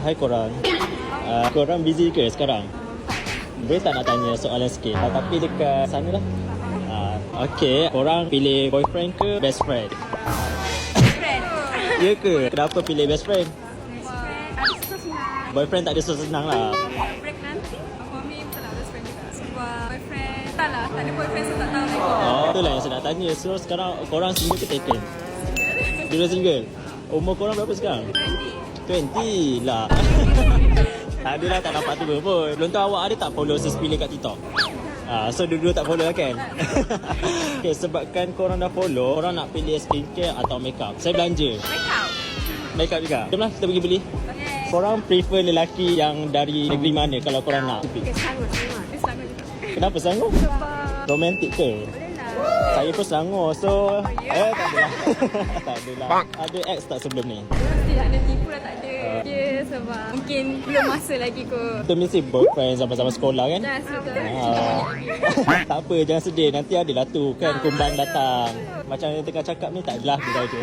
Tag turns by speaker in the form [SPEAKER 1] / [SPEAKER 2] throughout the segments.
[SPEAKER 1] Hai korang. Korang busy ke sekarang? Boleh tak nak tanya soalan sikit? Tapi dekat sana lah. Okay, korang pilih boyfriend ke best friend?
[SPEAKER 2] Friend.
[SPEAKER 1] Ya ke? Kenapa pilih best friend?
[SPEAKER 2] Ada susah senang.
[SPEAKER 1] Boyfriend tak ada susah senang lah.
[SPEAKER 2] Break nanti. For me, betul lah best friend juga. Sebab boyfriend, tak lah. Tak ada boyfriend, so tak tahu lagi.
[SPEAKER 1] Itulah yang saya nak tanya. So sekarang korang single ke taken? Dua single? Umur korang berapa sekarang? 20 lah. Tak adalah, tak nampak tua pun. Belum tahu awak ada tak follow Sespilih kat TikTok? So dua-dua tak follow lah kan? Okay, sebabkan korang dah follow, korang nak pilih skincare atau makeup? Saya belanja.
[SPEAKER 2] Makeup.
[SPEAKER 1] Makeup juga. Jomlah kita pergi beli.
[SPEAKER 2] Okay.
[SPEAKER 1] Korang prefer lelaki yang dari negeri mana kalau korang nak?
[SPEAKER 2] Okay, Selangor. Dia Selangor juga.
[SPEAKER 1] Kenapa Selangor?
[SPEAKER 2] Sebab
[SPEAKER 1] Romantik ke?
[SPEAKER 2] boleh lah.
[SPEAKER 1] Saya pun Selangor, so
[SPEAKER 2] ya?
[SPEAKER 1] tak adalah. Tak adalah. Ada ex tak sebelum ni?
[SPEAKER 2] Tidak ada tipu dah, tak ada. Dia sebab mungkin belum masa lagi kot.
[SPEAKER 1] Kita mesti boyfriend sama-sama sekolah kan?
[SPEAKER 2] Dah sudah.
[SPEAKER 1] Tak apa, jangan sedih. Nanti adalah tu kan kumbang datang. Macam yang tengah cakap ni tak adalah dia je.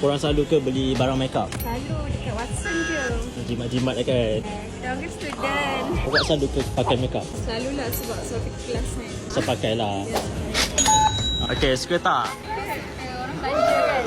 [SPEAKER 1] Korang selalu ke beli barang makeup?
[SPEAKER 2] Selalu dekat Watson je.
[SPEAKER 1] Jimat-jimat kan?
[SPEAKER 2] Kita orang kan student.
[SPEAKER 1] Awak selalu ke pakai makeup?
[SPEAKER 2] Selalulah sebab suatu kelas ni.
[SPEAKER 1] So pakai lah. Okay, suka tak?
[SPEAKER 2] Orang tanya kan.